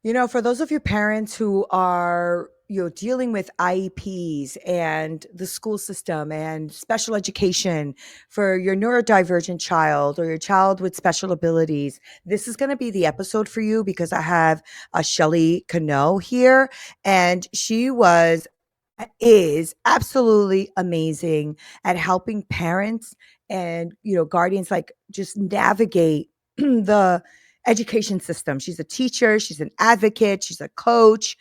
For those of you parents who are, dealing with IEPs and the school system and special education for your neurodivergent child or your child with special abilities, this is going to be the episode for you because I have a Shelley Cano here, and she is absolutely amazing at helping parents and guardians like just navigate the education system. She's a teacher, she's an advocate, she's a coach.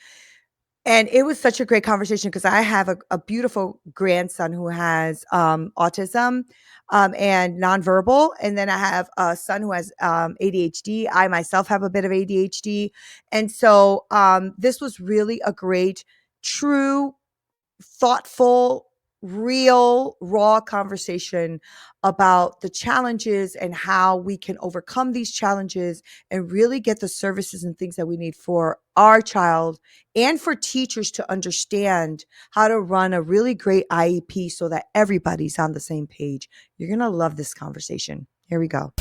And it was such a great conversation because I have a beautiful grandson who has autism and nonverbal. And then I have a son who has ADHD. I myself have a bit of ADHD. And so this was really a great, true, thoughtful, real, raw conversation about the challenges and how we can overcome these challenges and really get the services and things that we need for our child and for teachers to understand how to run a really great IEP so that everybody's on the same page. You're going to love this conversation. Here we go.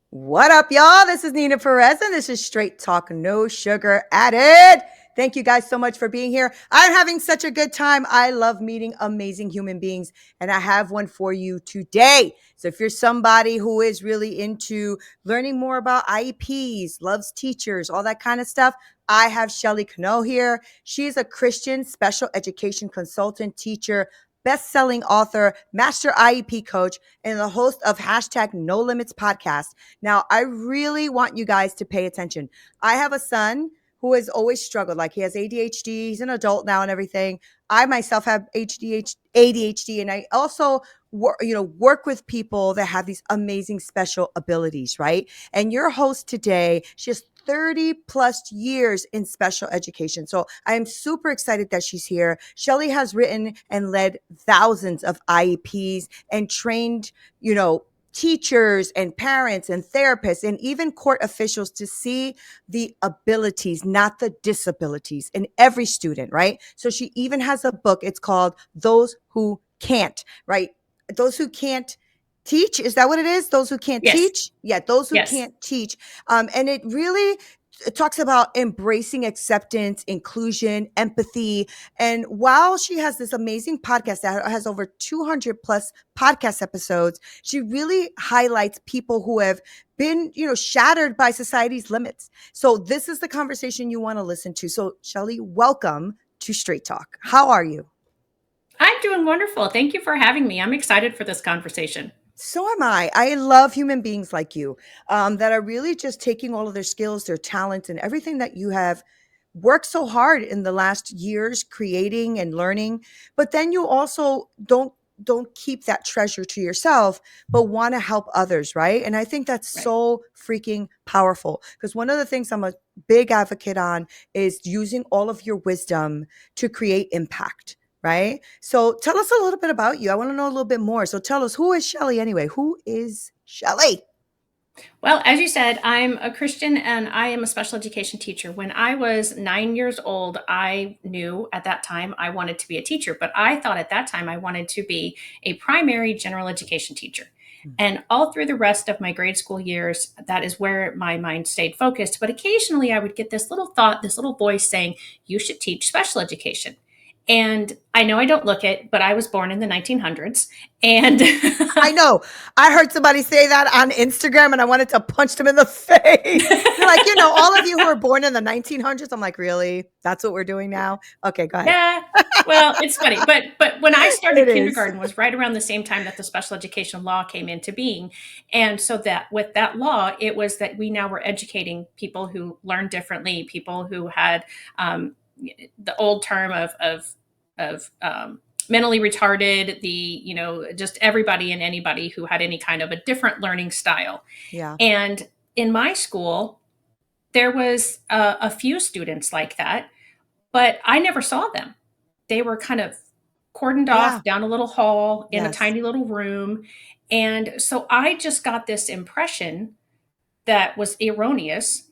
What up, y'all? This is Neena Perez, and this is Straight Talk, No Sugar Added. Thank you guys so much for being here. I'm having such a good time. I love meeting amazing human beings, and I have one for you today. So if you're somebody who is really into learning more about IEPs, loves teachers, all that kind of stuff, I have Shelley Cano here. She's a Christian special education consultant, teacher, best-selling author, master IEP coach, and the host of hashtag No Limits podcast. Now, I really want you guys to pay attention. I have a son who has always struggled. Like, he has ADHD. He's an adult now and everything. I myself have ADHD, and I also work with people that have these amazing special abilities, right? And your host today, she has 30 plus years in special education. So I am super excited that she's here. Shelley has written and led thousands of IEPs and trained, teachers and parents and therapists and even court officials to see the abilities, not the disabilities in every student, right? So she even has a book. It's called Those Who Can't, right? Those who can't teach. Is that what it is? Those who can't Yes. teach? Yeah, those who Yes. can't teach. And it talks about embracing acceptance, inclusion, empathy. And while she has this amazing podcast that has over 200 plus podcast episodes, she really highlights people who have been, shattered by society's limits. So this is the conversation you want to listen to. So Shelley, welcome to Straight Talk. How are you? I'm doing wonderful. Thank you for having me. I'm excited for this conversation. So am I. I love human beings like you that are really just taking all of their skills, their talents, and everything that you have worked so hard in the last years creating and learning. But then you also don't keep that treasure to yourself, but want to help others, right? And I think that's Right. so freaking powerful because one of the things I'm a big advocate on is using all of your wisdom to create impact. Right. So tell us a little bit about you. I want to know a little bit more. So tell us, who is Shelley anyway? Who is Shelley? Well, as you said, I'm a Christian and I am a special education teacher. When I was 9 years old, I knew at that time I wanted to be a teacher, but I thought at that time I wanted to be a primary general education teacher. And all through the rest of my grade school years, that is where my mind stayed focused. But occasionally I would get this little thought, this little voice saying, you should teach special education. And I know I don't look it, but I was born in the 1900s. And I know. I heard somebody say that on Instagram and I wanted to punch them in the face. They're like, all of you who were born in the 1900s. I'm like, really? That's what we're doing now? Okay, go ahead. yeah, well, it's funny. But when I It started is. kindergarten was right around the same time that the special education law came into being. And so that with that law, it was that we now were educating people who learned differently, people who had the old term of mentally retarded, just everybody and anybody who had any kind of a different learning style. Yeah. And in my school, there was a few students like that, but I never saw them. They were kind of cordoned Yeah. off down a little hall in a Yes. tiny little room. And so I just got this impression that was erroneous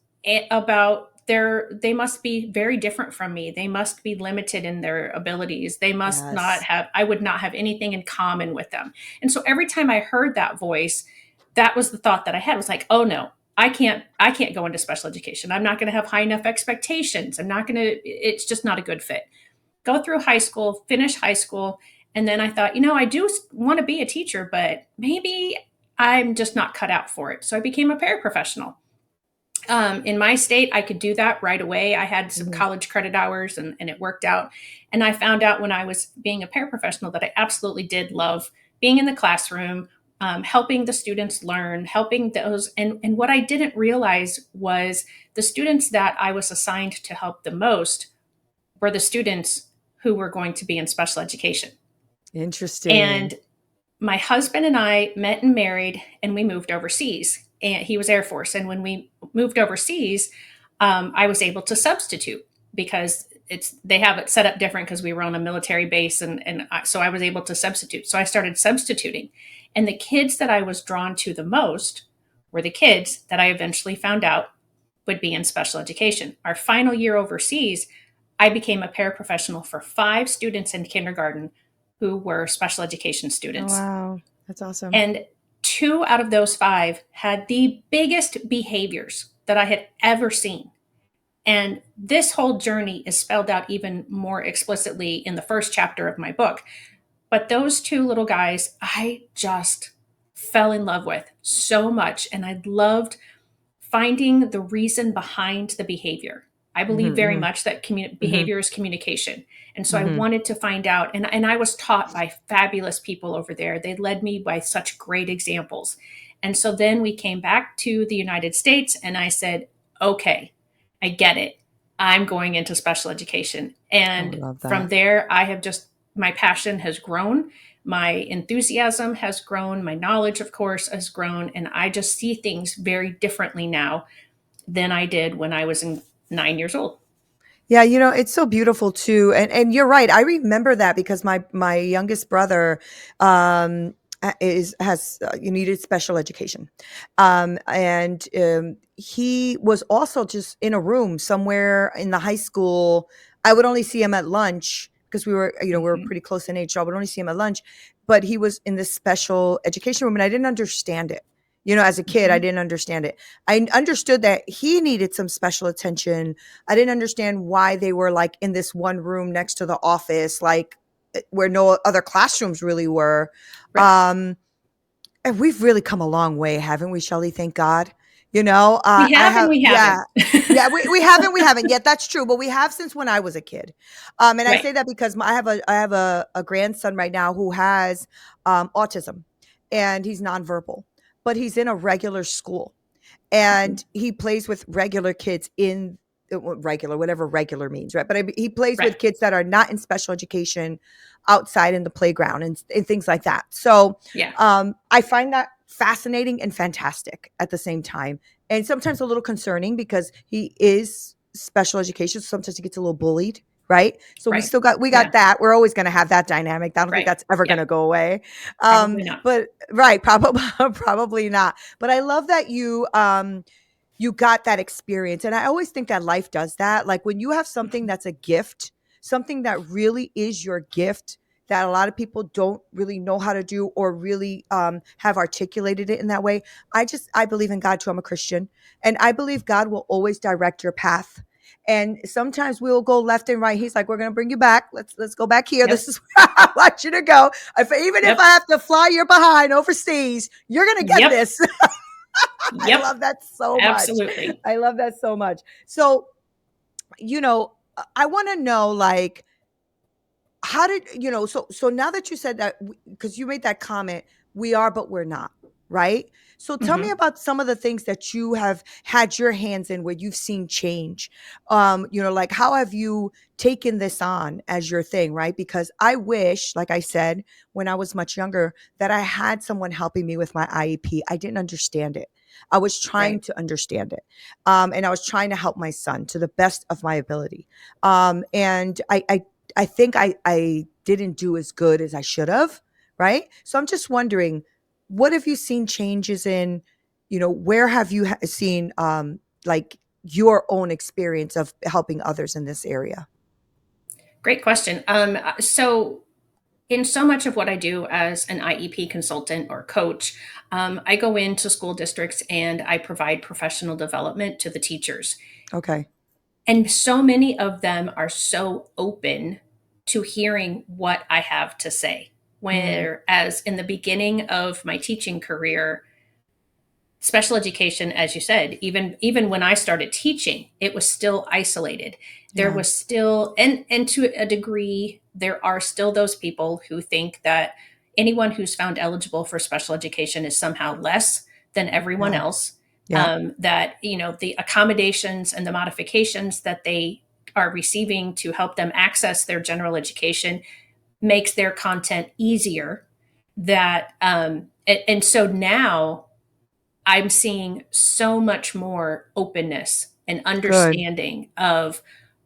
about they must be very different from me. They must be limited in their abilities. They must not Yes. have, I would not have anything in common with them. And so every time I heard that voice, that was the thought that I had, was like, oh no, I can't go into special education. I'm not going to have high enough expectations. I'm not going to, it's just not a good fit. Go through high school, finish high school. And then I thought, I do want to be a teacher, but maybe I'm just not cut out for it. So I became a paraprofessional. In my state, I could do that right away. I had some Mhm. college credit hours, and it worked out. And I found out when I was being a paraprofessional that I absolutely did love being in the classroom, helping the students learn, helping those. And what I didn't realize was the students that I was assigned to help the most were the students who were going to be in special education. Interesting. And my husband and I met and married, and we moved overseas. And he was Air Force. And when we moved overseas, I was able to substitute because they have it set up different because we were on a military base, so I was able to substitute. So I started substituting, and the kids that I was drawn to the most were the kids that I eventually found out would be in special education. Our final year overseas, I became a paraprofessional for 5 students in kindergarten who were special education Oh, students. wow. That's awesome. And 2 out of those 5 had the biggest behaviors that I had ever seen. And this whole journey is spelled out even more explicitly in the first chapter of my book. But those 2 little guys, I just fell in love with so much. And I loved finding the reason behind the behavior. I believe Mhm, very mhm, much that mhm, behavior is communication. And so I mhm. wanted to find out. And I was taught by fabulous people over there. They led me by such great examples. And so then we came back to the United States, and I said, okay, I get it. I'm going into special education. Oh, I And love from that. there, my passion has grown. My enthusiasm has grown. My knowledge, of course, has grown. And I just see things very differently now than I did when I was 9 years old. Yeah, it's so beautiful too. And you're right. I remember that because my youngest brother is has you needed special education. And he was also just in a room somewhere in the high school. I would only see him at lunch because we were Mhm. pretty close in age, so I would only see him at lunch, but he was in this special education room and I didn't understand it. As a kid, I Mhm. didn't understand it. I understood that he needed some special attention. I didn't understand why they were like in this one room next to the office, like where no other classrooms really were. Right. Um, and we've really come a long way, haven't we, Shelley? Thank God. We I have and have, we yeah, haven't. yeah, we haven't yet. Yeah, that's true, but we have since when I was a kid. And I Right. say that because I have a grandson right now who has autism, and he's nonverbal, but he's in a regular school and he plays with regular kids in regular, whatever regular means, right? But he plays Right. with kids that are not in special education outside in the playground and things like that. So Yeah. I find that fascinating and fantastic at the same time, and sometimes a little concerning because he is special education. So sometimes he gets a little bullied, right? So Right. we Yeah. got that. We're always going to have that dynamic. I don't think Right. that's ever Yeah. going to go away. Probably not. But right, probably probably not. But I love that you got that experience. And I always think that life does that. Like when you have something that's a gift, something that really is your gift that a lot of people don't really know how to do or really have articulated it in that way. I believe in God too. I'm a Christian, and I believe God will always direct your path. And sometimes we'll go left and right. He's like, "We're going to bring you back. Let's go back here. Yep. This is where I want you to go. Even if I Yep. have to fly your behind overseas, you're going to get Yep. this." I Yep. love that so much. Absolutely. I love that so much. So, I want to know, like, how did so now that you said that, because you made that comment, we are but we're not, right? So tell me Hmm. about some of the things that you have had your hands in where you've seen change. Like, how have you taken this on as your thing, right? Because I wish, like I said, when I was much younger, that I had someone helping me with my IEP. I didn't understand it. I was trying Right. to understand it, and I was trying to help my son to the best of my ability. And I think I didn't do as good as I should have, right? So I'm just wondering, what have you seen changes in, where have you seen, like your own experience of helping others in this area? Great question. So in so much of what I do as an IEP consultant or coach, I go into school districts and I provide professional development to the teachers. Okay. And so many of them are so open to hearing what I have to say. Mm, Whereas in the beginning of my teaching career, special education, as you said, even when I started teaching, it was still isolated. There yeah. was still, and to a degree, there are still those people who think that anyone who's found eligible for special education is somehow less than everyone Yeah. else. Yeah. That the accommodations and the modifications that they are receiving to help them access their general education makes their content easier. And so now I'm seeing so much more openness and Good. understanding of,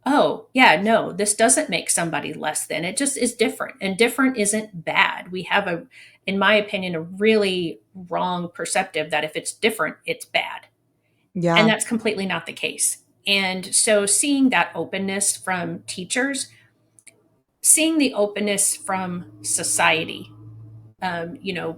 oh, yeah, no, this doesn't make somebody less than. It just is different. And different isn't bad. We have in my opinion, a really wrong perceptive that if it's different, it's bad. And Yeah. that's completely not the case. And so seeing that openness from teachers, seeing the openness from society,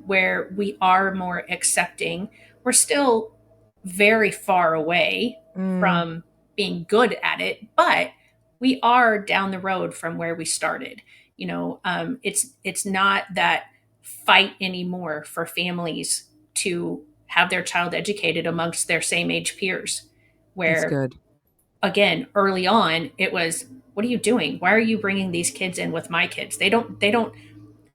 where we are more accepting. We're still very far away Mm, from being good at it, but we are down the road from where we started. It's not that fight anymore for families to have their child educated amongst their same age peers, that's where good. again early on it was, what are you doing? Why are you bringing these kids in with my kids? They don't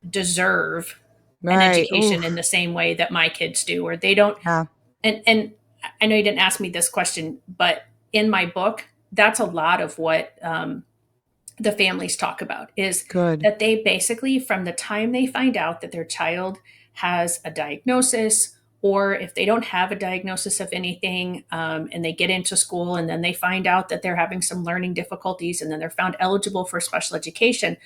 deserve an Right. education in Oof. the same way that my kids do, or they don't. Yeah. And I know you didn't ask me this question, but in my book, that's a lot of what the families talk about, is Good. that they basically, from the time they find out that their child has a diagnosis, or if they don't have a diagnosis of anything, and they get into school and then they find out that they're having some learning difficulties and then they're found eligible for special education,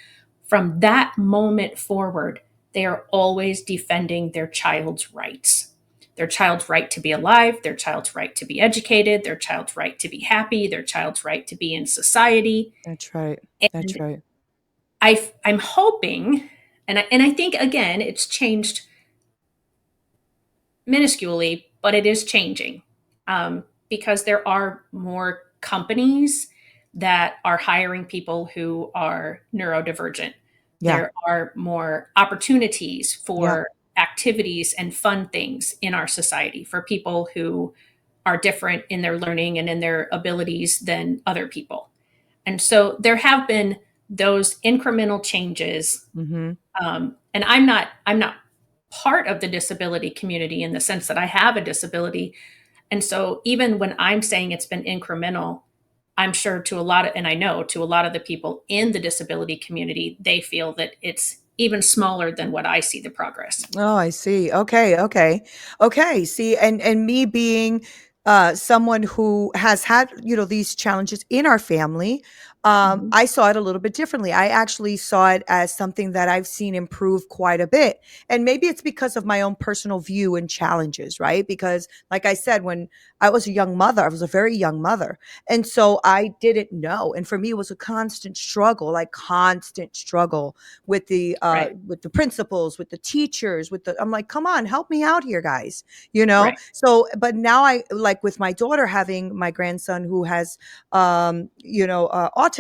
from that moment forward, they are always defending their child's rights. Their child's right to be alive, their child's right to be educated, their child's right to be happy, their child's right to be in society. That's right. And That's right. I'm hoping, and I think again, it's changed minusculely, but it is changing, because there are more companies that are hiring people who are neurodivergent. Yeah. There are more opportunities Yeah. for activities and fun things in our society for people who are different in their learning and in their abilities than other people. And so there have been those incremental changes. Mm-hmm. And I'm not part of the disability community in the sense that I have a disability. And so even when I'm saying it's been incremental, I'm sure to a lot of, and I know to a lot of the people in the disability community, they feel that it's even smaller than what I see the progress. Oh, I see. Okay, okay. Okay, see, and me being someone who has had, these challenges in our family, Mhm. I saw it a little bit differently. I actually saw it as something that I've seen improve quite a bit. And maybe it's because of my own personal view and challenges, right? Because like I said, when I was a young mother, I was a very young mother. And so I didn't know. And for me, it was a constant struggle, like constant struggle Right, with the principals, with the teachers, I'm like, come on, help me out here, guys. You know? right. So, but now I like with my daughter having my grandson who has autism,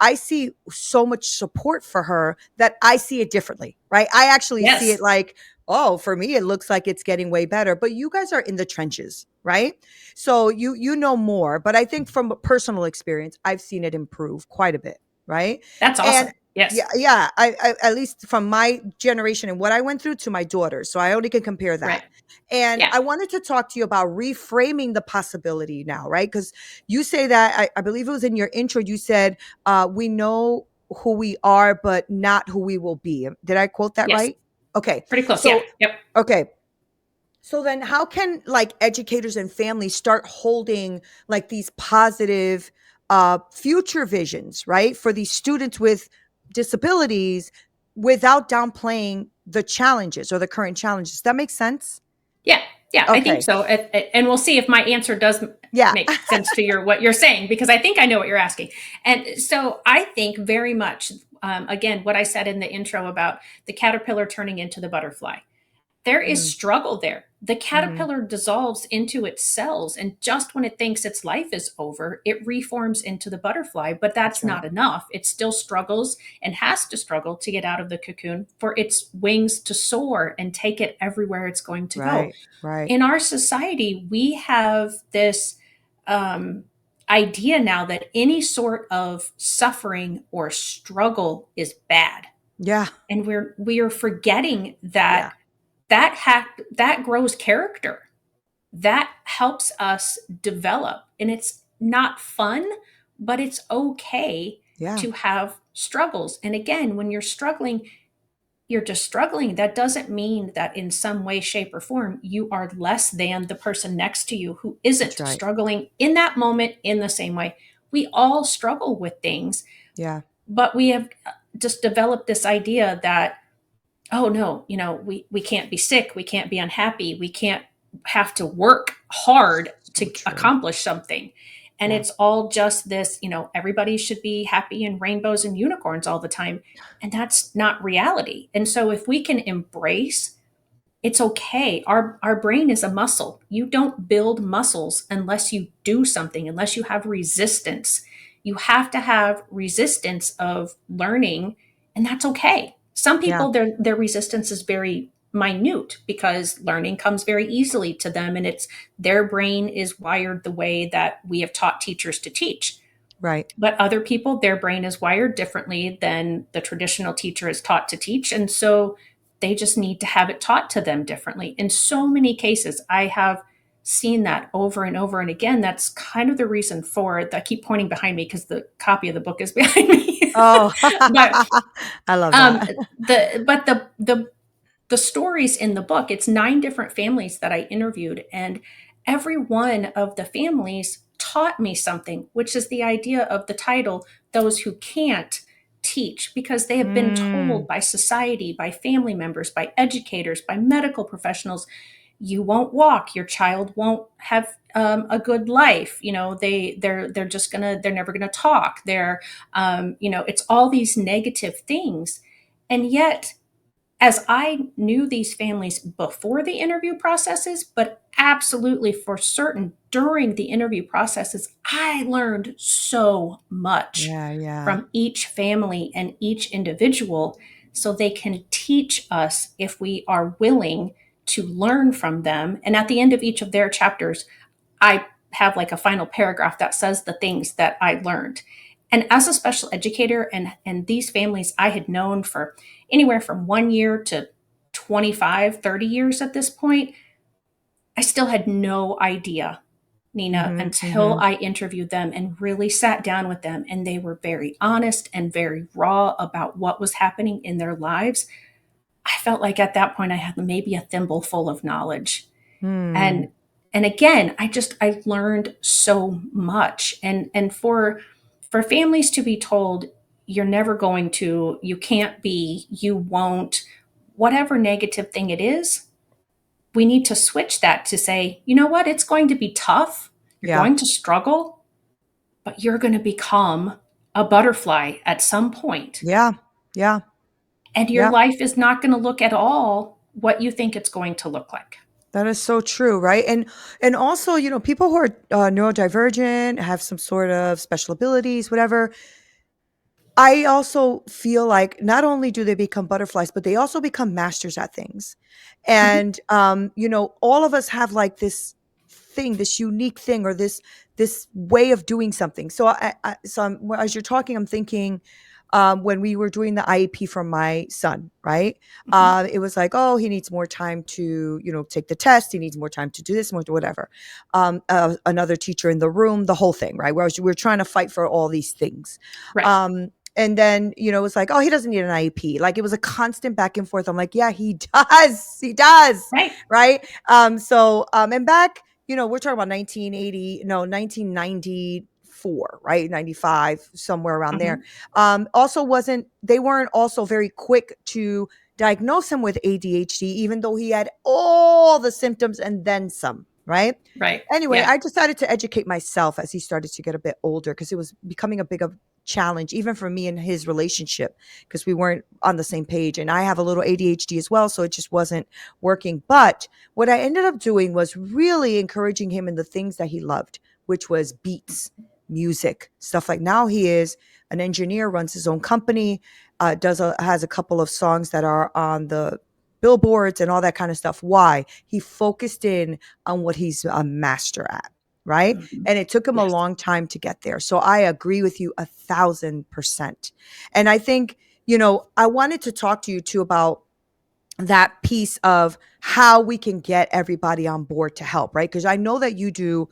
I see so much support for her that I see it differently, right? I actually see it Yes, like, oh, for me, it looks like it's getting way better. But you guys are in the trenches, right? So you know more. But I think from a personal experience, I've seen it improve quite a bit, right? that's And awesome. yeah, Yes, yeah. I at least from my generation and what I went through to my daughter. So I only can compare that. right. And Yeah. I wanted to talk to you about reframing the possibility now, right? Because you say that I believe it was in your intro, you said we know who we are, but not who we will be. Did I quote that Yes. right? Okay. Pretty close. Yeah. So Yep. okay. So then how can like educators and families start holding like these positive future visions, right? For these students with disabilities without downplaying the challenges or the current challenges. That makes sense? Yeah, yeah, I think Okay. so. And we'll see if my answer does Yeah. make sense to what you're saying, because I think I know what you're asking. And so I think very much, again, what I said in the intro about the caterpillar turning into the butterfly. There is Mm, struggle there. The mhm. caterpillar dissolves into its cells, and just when it thinks its life is over, it reforms into the butterfly. But That's that's right. not enough. It still struggles and has to struggle to get out of the cocoon for its wings to soar and take it everywhere it's going to go. Right. Right. In our society, we have this um, idea now that any sort of suffering or struggle is bad, Yeah. and we are forgetting Yeah. that that grows character, that helps us develop, and it's not fun, but it's okay Yeah. to have struggles. And again, when you're struggling, you're just struggling. That doesn't mean that in some way, shape, or form you are less than the person next to you who That's isn't right. struggling in that moment in the same way. We all struggle with things, Yeah. but we have just developed this idea that, oh no, we can't be sick, we can't be unhappy, we can't have to work hard So to true. accomplish something. And Yeah. it's all just this, everybody should be happy and rainbows and unicorns all the time. And that's not reality. And so if we can embrace, it's okay. Our brain is a muscle. You don't build muscles unless you do something, unless you have resistance. You have to have resistance of learning, and that's okay. Some Yeah. people, their resistance is very minute because learning comes very easily to them, and it's their brain is wired the way that we have taught teachers to teach. Right. But other people, their brain is wired differently than the traditional teacher is taught to teach. And so they just need to have it taught to them differently. In so many cases, I have seen that over and over and again. That's kind of the reason for it. I keep pointing behind me because the copy of the book is behind me. Oh, but I love um, that. the stories in the book, it's 9 different families that I interviewed, and every one of the families taught me something, which is the idea of the title, Those Who Can't Teach, because they have been Mm, told by society, by family members, by educators, by medical professionals, you won't walk, your child won't have a good life. They're just they're never gonna talk. It's all these negative things. And yet, as I knew these families before the interview processes, but absolutely for certain during the interview processes, I learned so much yeah, yeah. from each family and each individual, so they can teach us if we are willing to learn from them. And at the end of each of their chapters, I have like a final paragraph that says the things that I learned. And as a special educator, and these families I had known for anywhere from 1 year to 25, 30 years at this point, I still had no idea, Neena, Mhm, until mhm. I interviewed them and really sat down with them. And they were very honest and very raw about what was happening in their lives. I felt like at that point I had maybe a thimble full of knowledge. Hmm. And again, I learned so much. And for families to be told, you're never going to, you can't be, you won't, whatever negative thing it is, we need to switch that to say, you know what, it's going to be tough, you're Yeah. going to struggle, but you're going to become a butterfly at some point, Yeah. Yeah. and your Yeah. life is not going to look at all what you think it's going to look like. That is so true, right? And also, people who are neurodivergent, have some sort of special abilities, whatever. I also feel like not only do they become butterflies, but they also become masters at things. Mhm. And all of us have like this thing, this unique thing, or this way of doing something. So as you're talking, I'm thinking when we were doing the IEP for my son, right? Mhm. It was like, oh, he needs more time to, take the test. He needs more time to do this, more to whatever. Another teacher in the room, the whole thing, right? Whereas we're trying to fight for all these things. Right. And then, it's like, oh, he doesn't need an IEP. Like it was a constant back and forth. I'm like, yeah, he does. He does. Right. Right. And back, we're talking about 1980, no, 1994, right? 95, somewhere around there. Mhm. Also they weren't also very quick to diagnose him with ADHD, even though he had all the symptoms and then some, right? Right. Anyway, Yeah. I decided to educate myself as he started to get a bit older because it was becoming a big of challenge, even for me and his relationship, because we weren't on the same page. And I have a little ADHD as well, so it just wasn't working. But what I ended up doing was really encouraging him in the things that he loved, which was beats, music, stuff like now he is an engineer, runs his own company, has a couple of songs that are on the billboards and all that kind of stuff. Why? He focused in on what he's a master at, right? Mhm. And it took him a Yes. long time to get there. So I agree with you 1,000%. And I think, I wanted to talk to you too about that piece of how we can get everybody on board to help, right? Because I know that you do,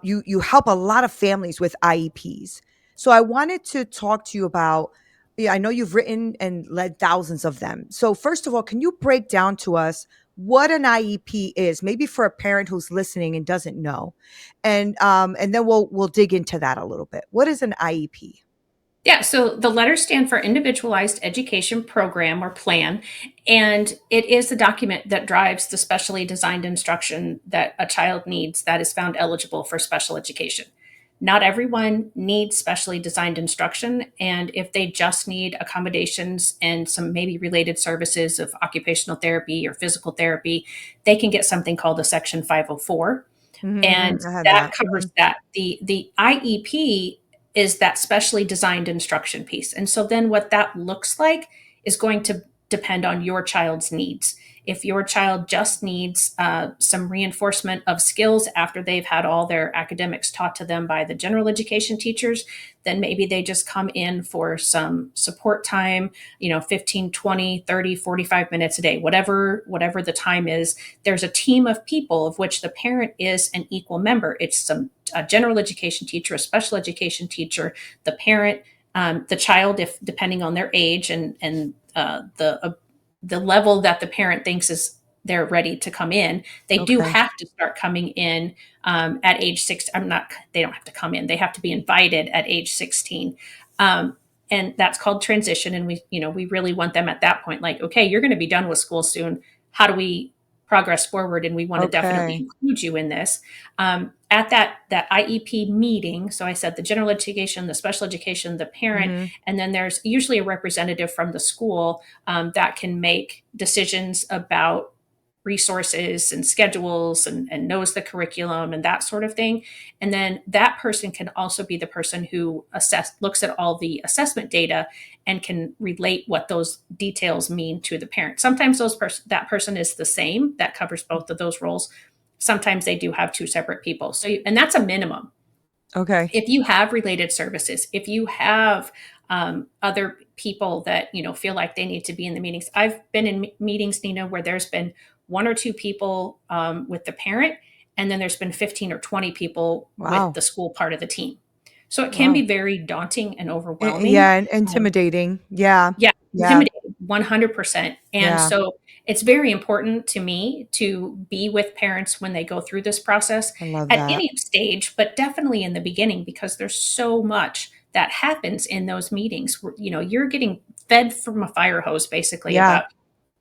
you help a lot of families with IEPs. So I wanted to talk to you about. Yeah, I know you've written and led thousands of them. So first of all, can you break down to us what an IEP is, maybe for a parent who's listening and doesn't know, and then we'll dig into that a little bit. What is an IEP? Yeah, so the letters stand for Individualized Education Program or Plan, and it is the document that drives the specially designed instruction that a child needs that is found eligible for special education. Not everyone needs specially designed instruction, and if they just need accommodations and some maybe related services of occupational therapy or physical therapy, they can get something called a Section 504, and I had that that. covers that. The IEP is that specially designed instruction piece. And so then what that looks like is going to depend on your child's needs. If your child just needs some reinforcement of skills after they've had all their academics taught to them by the general education teachers, then maybe they just come in for some support time, 15, 20, 30, 45 minutes a day, whatever the time is. There's a team of people of which the parent is an equal member. It's a general education teacher, a special education teacher, the parent, the child, if depending on their age and the level that the parent thinks is they're ready to come in. They do Okay. have to start coming in at age 6. I'm not. They don't have to come in. They have to be invited at age 16. Um, and that's called transition. And we really want them at that point, like, okay, you're going to be done with school soon. How do we progress forward? And we want to definitely Okay. include you in this. At that IEP meeting, so I said the general education, the special education, the parent, Mhm. and then there's usually a representative from the school that can make decisions about resources and schedules and knows the curriculum and that sort of thing. And then that person can also be the person who looks at all the assessment data and can relate what those details mean to the parent. Sometimes that person is the same, that covers both of those roles. Sometimes they do have two separate people. And that's a minimum. Okay. If you have related services, if you have other people that feel like they need to be in the meetings. I've been in meetings, Neena, where there's been one or two people with the parent, and then there's been 15 or 20 people with Wow. the school part of the team. So it can Wow. be very daunting and overwhelming. Yeah, and Um, intimidating. Yeah. yeah, Yeah. intimidating, 100%. And Yeah. so it's very important to me to be with parents when they go through this process I love at that. any stage, but definitely in the beginning, because there's so much that happens in those meetings. You're getting fed from a fire hose basically Yeah. about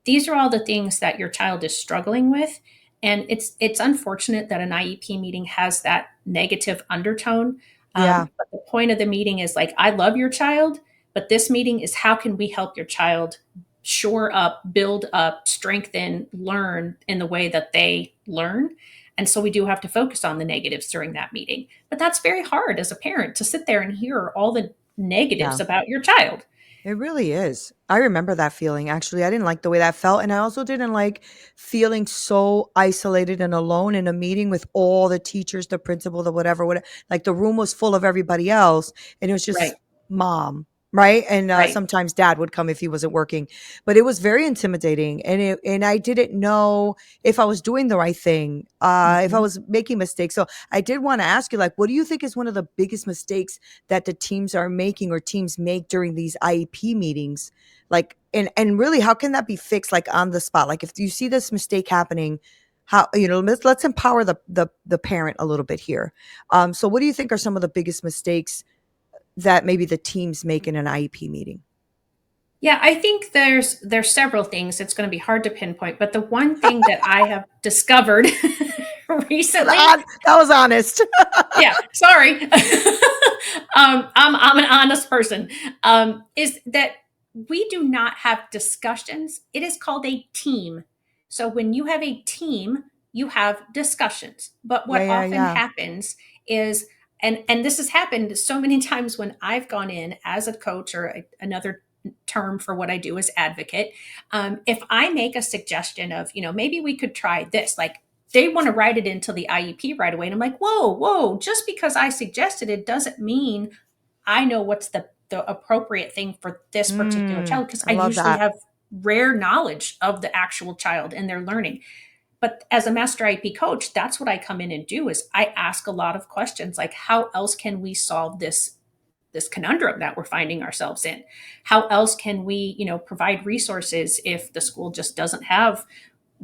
these are all the things that your child is struggling with. And it's unfortunate that an IEP meeting has that negative undertone. Yeah. But the point of the meeting is like, I love your child, but this meeting is how can we help your child shore up, build up, strengthen, learn in the way that they learn. And so we do have to focus on the negatives during that meeting. But that's very hard as a parent to sit there and hear all the Yeah. negatives about your child. It really is. I remember that feeling. Actually, I didn't like the way that felt. And I also didn't like feeling so isolated and alone in a meeting with all the teachers, the principal, the whatever. Like the room was full of everybody else. And it was Right, just mom. Right. And right. sometimes dad would come if he wasn't working. But it was very intimidating. And I didn't know if I was doing the right thing, if I Mhm. was making mistakes. So I did want to ask you, like, what do you think is one of the biggest mistakes that the teams are making or teams make during these IEP meetings? Like, and really, how can that be fixed, like on the spot? Like, if you see this mistake happening, how, let's empower the parent a little bit here. So what do you think are some of the biggest mistakes that maybe the teams make in an IEP meeting? Yeah, I think there's several things. It's going to be hard to pinpoint, but the one thing that I have discovered recently, That was honest. yeah, sorry, I'm an honest person, is that we do not have discussions. It is called a team. So when you have a team, you have discussions. But Yeah, what yeah, often yeah. happens is, and this has happened so many times when I've gone in as a coach, or another term for what I do is advocate. If I make a suggestion of, maybe we could try this, like they want to write it into the IEP right away. And I'm like, whoa, just because I suggested it doesn't mean I know what's the appropriate thing for this particular child, because I I love usually that. have rare knowledge of the actual child and their learning. But as a master IEP coach, that's what I come in and do is I ask a lot of questions like, how else can we solve this conundrum that we're finding ourselves in? How else can we, provide resources if the school just doesn't have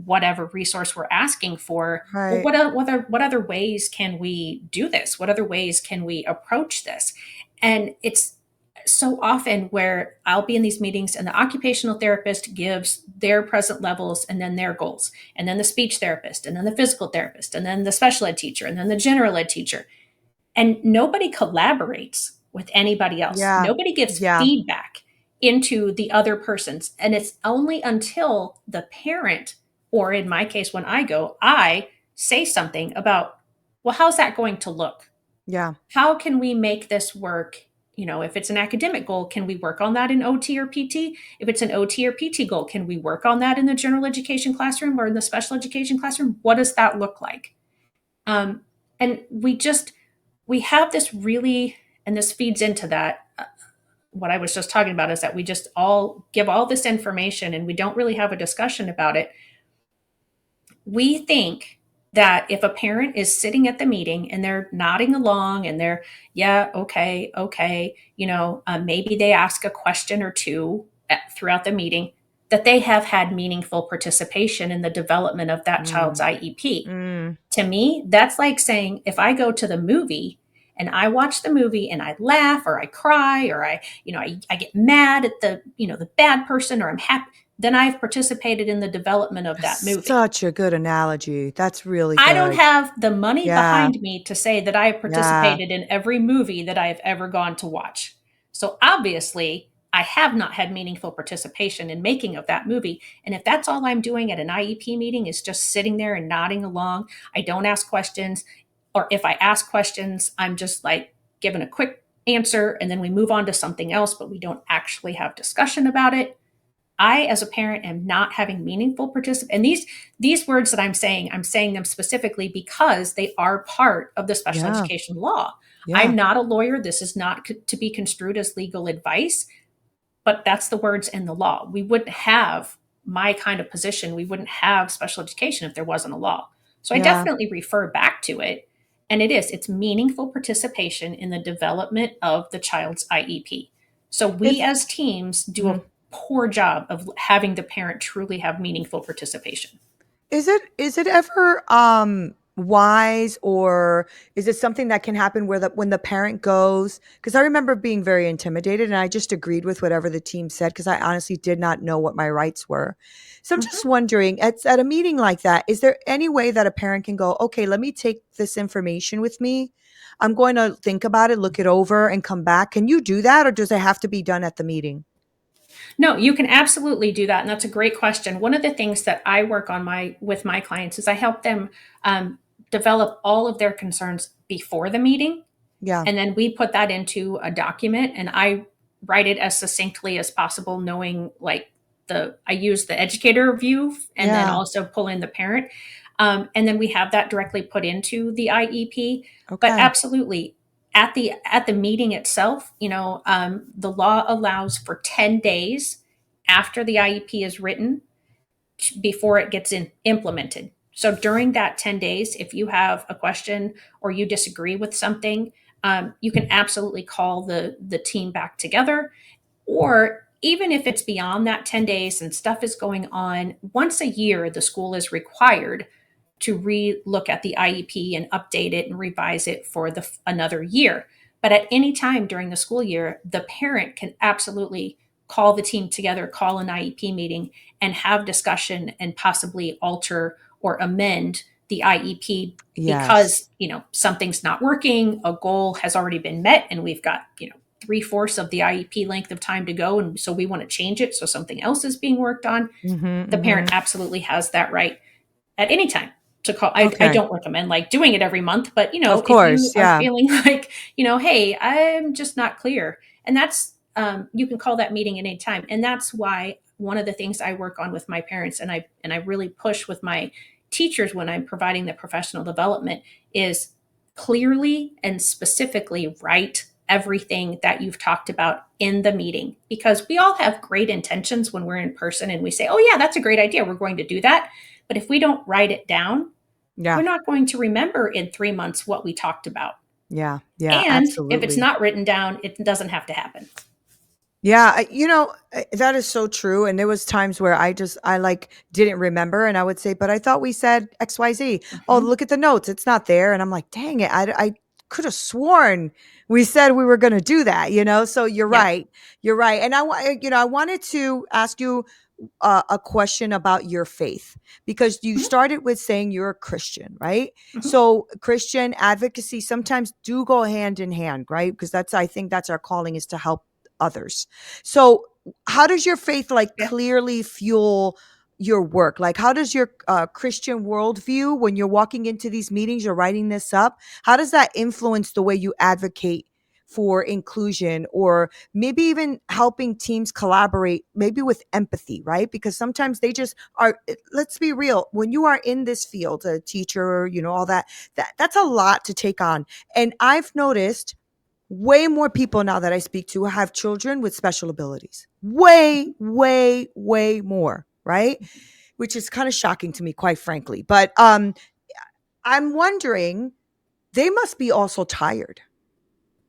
whatever resource we're asking for? Well, Right. what other ways can we do this? What other ways can we approach this? And it's so often where I'll be in these meetings and the occupational therapist gives their present levels and then their goals, and then the speech therapist, and then the physical therapist, and then the special ed teacher, and then the general ed teacher. And nobody collaborates with anybody else. Yeah. Nobody gives Yeah. feedback into the other person's. And it's only until the parent, or in my case, when I go, I say something about, well, how's that going to look? Yeah. How can we make this work? If it's an academic goal, can we work on that in OT or PT? If it's an OT or PT goal, can we work on that in the general education classroom or in the special education classroom? What does that look like? Um, and we have this really, and this feeds into that. What I was just talking about is that we just all give all this information and we don't really have a discussion about it. We think that if a parent is sitting at the meeting and they're nodding along and they're, yeah, okay, maybe they ask a question or two throughout the meeting, that they have had meaningful participation in the development of that child's Mm. IEP. Mm. To me, that's like saying if I go to the movie and I watch the movie and I laugh or I cry or I get mad at the bad person, or I'm happy, then I've participated in the development of that That's movie. such a good analogy. That's really I don't good. have the money Yeah. behind me to say that I have Yeah. participated in every movie that I have ever gone to watch. So obviously, I have not had meaningful participation in making of that movie. And if that's all I'm doing at an IEP meeting is just sitting there and nodding along, I don't ask questions. Or if I ask questions, I'm just like given a quick answer and then we move on to something else, but we don't actually have discussion about it. I, as a parent, am not having meaningful participation. And these words that I'm saying them specifically because they are part of the special Yeah. education law. Yeah. I'm not a lawyer. This is not to be construed as legal advice, but that's the words in the law. We wouldn't have my kind of position. We wouldn't have special education if there wasn't a law. So I Yeah. definitely refer back to it. And it's meaningful participation in the development of the child's IEP. So we If as teams do a mhm. poor job of having the parent truly have meaningful participation. Is it ever wise, or is it something that can happen where when the parent goes, because I remember being very intimidated and I just agreed with whatever the team said because I honestly did not know what my rights were. So I'm just Mhm. wondering, at a meeting like that, is there any way that a parent can go, okay, let me take this information with me. I'm going to think about it, look it over, and come back. Can you do that, or does it have to be done at the meeting? No, you can absolutely do that, and that's a great question. One of the things that I work on my with my clients is I help them develop all of their concerns before the meeting, Yeah. and then we put that into a document, and I write it as succinctly as possible, knowing like the I use the educator view and then Yeah. also pull in the parent, and then we have that directly put into the IEP. But Okay. absolutely, at the meeting itself, the law allows for 10 days after the IEP is written before it gets implemented. So during that 10 days, if you have a question or you disagree with something, you can absolutely call the team back together. Or even if it's beyond that 10 days and stuff is going on, once a year, the school is required to re-look at the IEP and update it and revise it for another year. But at any time during the school year, the parent can absolutely call the team together, call an IEP meeting, and have discussion and possibly alter or amend the IEP Yes. because something's not working, a goal has already been met, and we've got 3/4 of the IEP length of time to go, and so we want to change it so something else is being worked on. Mm-hmm, The parent mm-hmm. absolutely has that right at any time to call. I Okay. don't recommend like doing it every month, but Of if you course. are Yeah. feeling like, hey, I'm just not clear, and that's you can call that meeting at any time. And that's why one of the things I work on with my parents, and I really push with my teachers when I'm providing the professional development, is clearly and specifically write everything that you've talked about in the meeting, because we all have great intentions when we're in person and we say, oh yeah, that's a great idea, we're going to do that. But if we don't write it down, Yeah. we're not going to remember in 3 months what we talked about. Yeah. Yeah. And if it's Absolutely. not written down, it doesn't have to happen. Yeah, that is so true. And there was times where I like didn't remember, and I would say, but I thought we said XYZ. Oh, Mhm. look at the notes. It's not there. And I'm like, dang it. I could have sworn we said we were going to do that. So you're Yeah. right. You're right. And I wanted to ask you a question about your faith, because you Mhm. started with saying you're a Christian, right? Mhm. So Christian advocacy sometimes do go hand in hand, right? Because I think that's our calling, is to help others. So how does your faith like Yeah. clearly fuel your work? Like, how does your Christian worldview, when you're walking into these meetings, you're writing this up, how does that influence the way you advocate for inclusion, or maybe even helping teams collaborate, maybe with empathy, right? Because sometimes they just are, let's be real, when you are in this field, a teacher, all that's a lot to take on. And I've noticed way more people now that I speak to have children with special abilities. Way, way, way more, right? Which is kind of shocking to me, quite frankly. But I'm wondering, they must be also tired.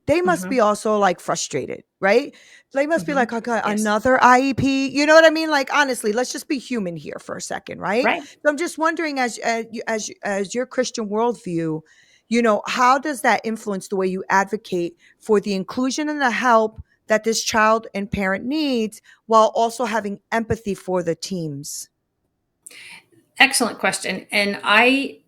They must be Mhm. also like frustrated, right? They must be Mhm. like, okay, Yes. another IEP. You know what I mean? Like, honestly, let's just be human here for a second, right? Right. So I'm just wondering, as your Christian worldview, how does that influence the way you advocate for the inclusion and the help that this child and parent needs, while also having empathy for the teams? Excellent question. And I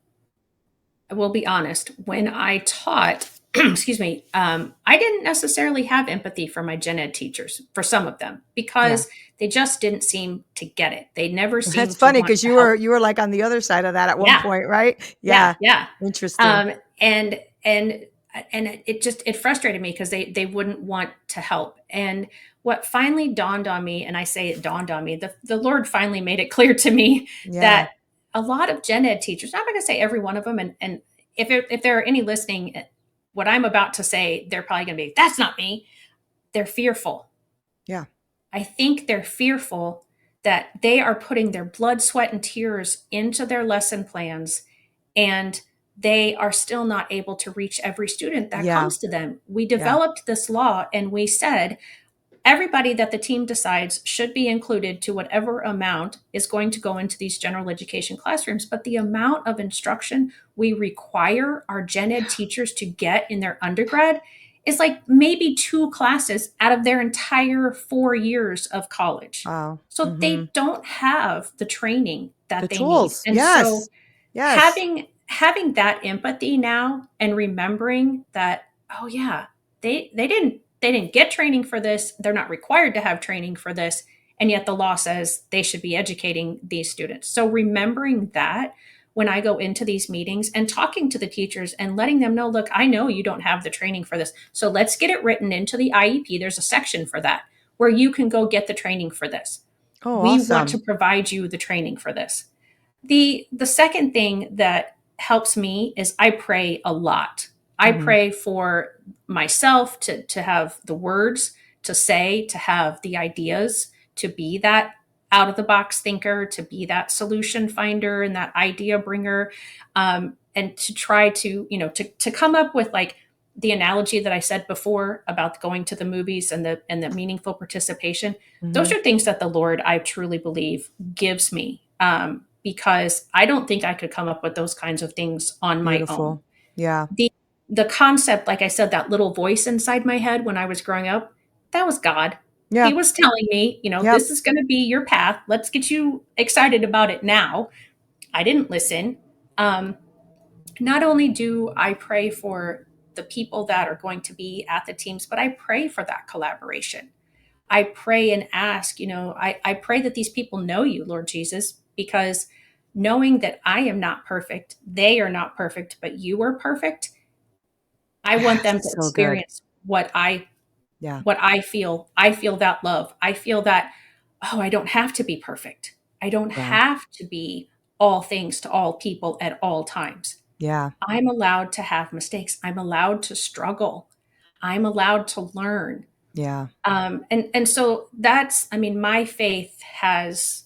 will be honest, when I taught, excuse me, I didn't necessarily have empathy for my gen ed teachers, for some of them, Yeah. because they just didn't seem to get it. They never That's seemed to funny, want because to you help. were you were like on the other side of that at one Yeah. point, right? Yeah. Yeah. Yeah. Interesting. Um, and, and, and it frustrated me because they wouldn't want to help. And what finally dawned on me, and I say it dawned on me, the Lord finally made it clear to me Yeah. that a lot of gen ed teachers, I'm not going to say every one of them, and if there are any listening, what I'm about to say, they're probably going to be, that's not me. They're fearful. Yeah. I think they're fearful that they are putting their blood, sweat, and tears into their lesson plans, and they are still not able to reach every student that Yeah. comes to them. We Yeah. developed this law and we said everybody that the team decides should be included to whatever amount is going to go into these general education classrooms. But the amount of instruction we require our gen ed teachers to get in their undergrad is like maybe 2 classes out of their entire 4 years of college. Wow. So Mhm. they don't have the training The that they need. tools. And so Yes. Yes. having that empathy now and remembering that, oh yeah, they didn't get training for this, they're not required to have training for this, and yet the law says they should be educating these students. So remembering that when I go into these meetings and talking to the teachers and letting them know, look, I know you don't have the training for this, so let's get it written into the IEP. There's a section for that where you can go get the training for this. Oh, We want to awesome. provide you the training for this. The second thing that helps me is I pray a lot. I Mhm. pray for myself to have the words to say, to have the ideas, to be that out of the box thinker, to be that solution finder and that idea bringer, and to try to to come up with like the analogy that I said before about going to the movies and the meaningful participation. Those Mhm. are things that the Lord, I truly believe, gives me, because I don't think I could come up with those kinds of things on my own. Beautiful. Yeah. The concept, like I said, that little voice inside my head when I was growing up, that was God. Yeah. He was telling me, Yep. this is going to be your path. Let's get you excited about it now. I didn't listen. Um, Not only do I pray for the people that are going to be at the teams, but I pray for that collaboration. I pray and ask, I pray that these people know you, Lord Jesus, because knowing that I am not perfect, they are not perfect, but you are perfect. I want Yes. them to So good. experience what I Yeah. what I feel. I feel that love. I feel that, oh, I don't have to be perfect. I don't Yeah. have to be all things to all people at all times. Yeah. I'm allowed to have mistakes. I'm allowed to struggle. I'm allowed to learn. Yeah. And so that's, I mean, my faith has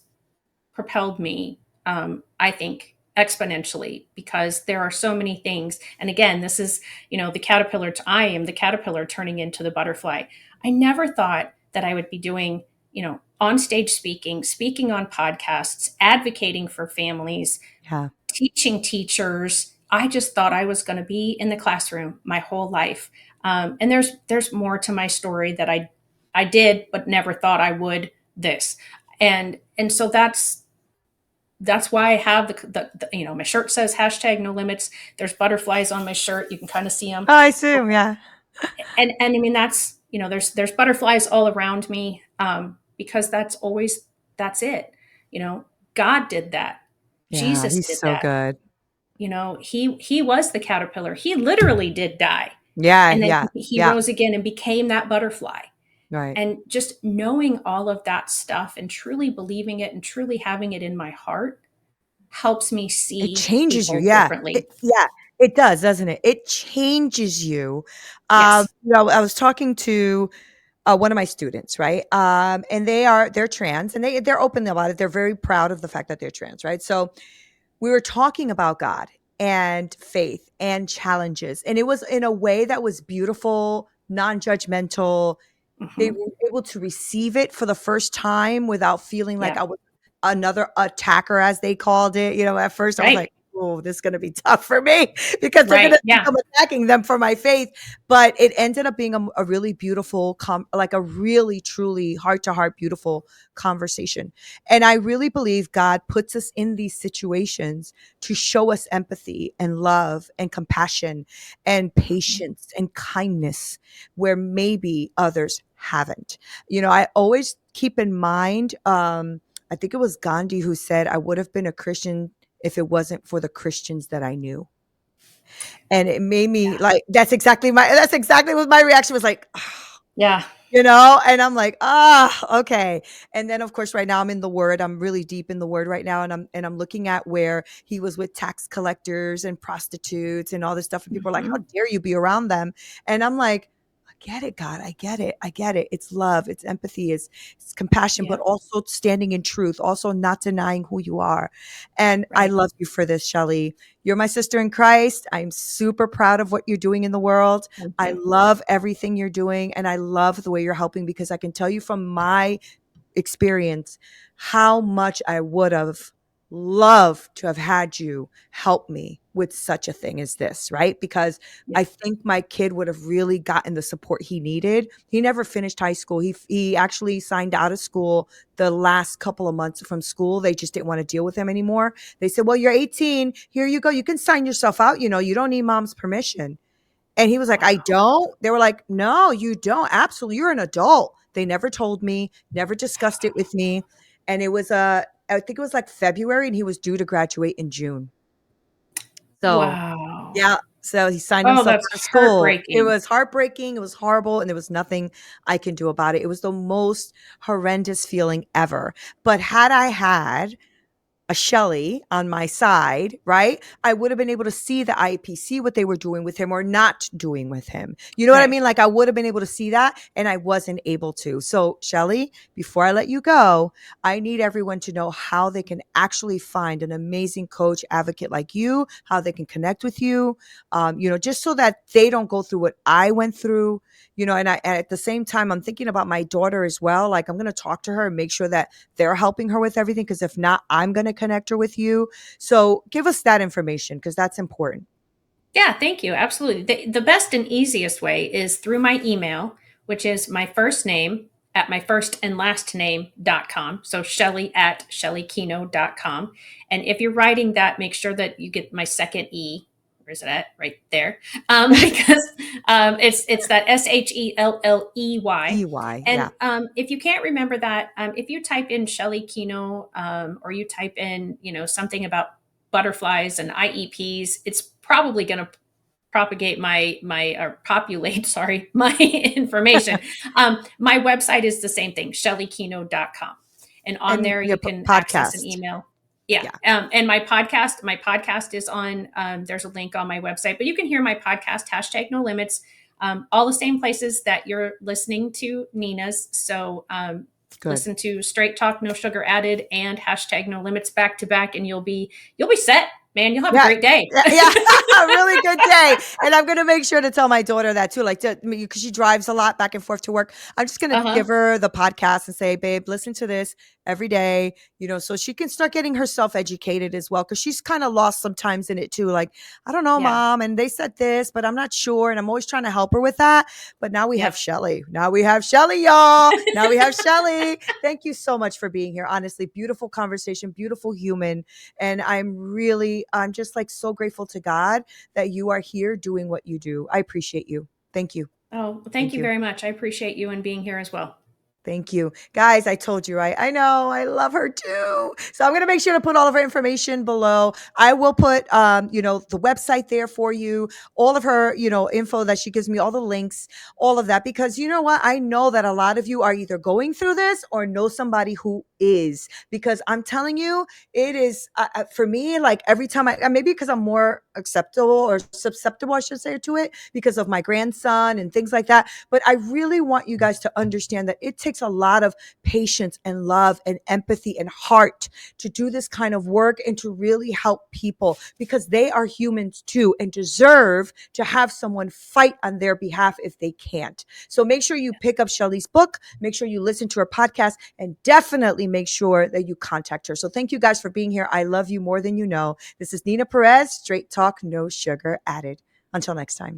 propelled me, I think, exponentially because there are so many things. And again, this is, the caterpillar. I am the caterpillar turning into the butterfly. I never thought that I would be doing, on stage speaking, speaking on podcasts, advocating for families, Yeah. teaching teachers. I just thought I was going to be in the classroom my whole life. And there's more to my story that I did, but never thought I would. This, and so that's why I have my shirt says hashtag no limits. There's butterflies on my shirt. You can kind of see them. Oh, I assume. Yeah. And I mean, that's, there's butterflies all around me, because that's it. You know, God did that. Yeah. Jesus He's did so that. good. He was the caterpillar. He literally did die. Yeah. And then Yeah. he Yeah. rose again and became that butterfly. Right. And just knowing all of that stuff and truly believing it and truly having it in my heart helps me It see changes you, people yeah. differently. Yeah, it does, doesn't it? It changes you. Yes. I was talking to, one of my students, right? And they're trans, and they're open about it. They're very proud of the fact that they're trans, right? So, we were talking about God and faith and challenges, and it was in a way that was beautiful, non-judgmental. They Hmm. were able to receive it for the first time without feeling like Yeah. I was another attacker, as they called it. At first I was Right. like, "Oh, this is gonna be tough for me," because they're Right. gonna think Yeah. I'm attacking them for my faith. But it ended up being a really beautiful, like a really, truly heart to heart, beautiful conversation. And I really believe God puts us in these situations to show us empathy and love and compassion and Mhm. patience and kindness where maybe others haven't. I always keep in mind, I think it was Gandhi who said, I would have been a Christian if it wasn't for the Christians that I knew. And it made me like, that's exactly what my reaction was like. Yeah. And I'm like, ah, okay. And then of course, right now I'm in the word. I'm really deep in the word right now. And I'm looking at where he was with tax collectors and prostitutes and all this stuff. And people are like, how Hmm. dare you be around them? And I'm like, I get it, God. I get it. I get it. It's love, it's empathy, it's compassion, Yeah. but also standing in truth, also not denying who you are. And I Right. love you for this, Shelley. You're my sister in Christ. I'm super proud of what you're doing in the world. Thank I you. love everything you're doing, and I love the way you're helping, because I can tell you from my experience how much I would have loved to have had you help me with such a thing as this, right? Because Yeah. I think my kid would have really gotten the support he needed. He never finished high school. He actually signed out of school the last couple of months from school. They just didn't want to deal with him anymore. They said, "Well, you're 18. Here you go. You can sign yourself out. You don't need mom's permission." And he was like, "I Wow. don't?" They were like, "No, you don't. Absolutely. You're an adult." They never told me, never discussed it with me. And it was, I think it was like February, and he was due to graduate in June. So, Wow. yeah. So he signed Oh, himself that's out of school. It heartbreaking. was heartbreaking. It was horrible. And there was nothing I can do about it. It was the most horrendous feeling ever. But had I had a Shelley on my side, right? I would have been able to see the IEP, see what they were doing with him or not doing with him. You know what I Right. mean? Like I would have been able to see that, and I wasn't able to. So, Shelley, before I let you go, I need everyone to know how they can actually find an amazing coach advocate like you, how they can connect with you, just so that they don't go through what I went through. And at the same time, I'm thinking about my daughter as well. Like I'm going to talk to her and make sure that they're helping her with everything. Because if not, I'm going to connect her with you. So give us that information, because that's important. Yeah, thank you. Absolutely. The best and easiest way is through my email, which is my first name at my first and last name.com. So Shelley at shelleykino.com. And if you're writing that, make sure that you get my second E. Where is it at? Right there. Because it's that Shelley. EY. And Yeah. if you can't remember that, if you type in Shelley Kino, or you type in, something about butterflies and IEPs, it's probably going to propagate or populate, sorry, my information. My website is the same thing, shelleykino.com. And on And there your you can access an podcast. email. Yeah. Yeah. And my podcast is on, there's a link on my website, but you can hear my podcast, #NoLimits, all the same places that you're listening to Neena's. So Good. listen to Straight Talk, No Sugar Added, and #NoLimits back to back, and you'll be set, man. You'll have a Yeah. great day. Yeah. A really good day. And I'm going to make sure to tell my daughter that too, like, because she drives a lot back and forth to work. I'm just going to Uh-huh. give her the podcast and say, babe, listen to this every day, so she can start getting herself educated as well. Cause she's kind of lost sometimes in it too. Like, I don't know, Yeah. mom. And they said this, but I'm not sure. And I'm always trying to help her with that. But now we Yep. have Shelley. Now we have Shelley, y'all. Now we have Shelley. Thank you so much for being here. Honestly, beautiful conversation, beautiful human. And I'm just like so grateful to God that you are here doing what you do. I appreciate you. Thank you. Oh, thank Thank you you. very much. I appreciate you and being here as well. Thank you. Guys, I told you, right? I know. I love her too. So I'm going to make sure to put all of her information below. I will put, the website there for you, all of her, info that she gives me, all the links, all of that, because you know what? I know that a lot of you are either going through this or know somebody who is, because I'm telling you, it is for me, like every time maybe because I'm more acceptable or susceptible, I should say, to it because of my grandson and things like that. But I really want you guys to understand that it takes a lot of patience and love and empathy and heart to do this kind of work and to really help people, because they are humans too and deserve to have someone fight on their behalf if they can't. So make sure you pick up Shelley's book, make sure you listen to her podcast, and definitely make sure that you contact her. So thank you guys for being here. I love you more than you know. This is Neena Perez, Straight Talk, No Sugar Added. Until next time.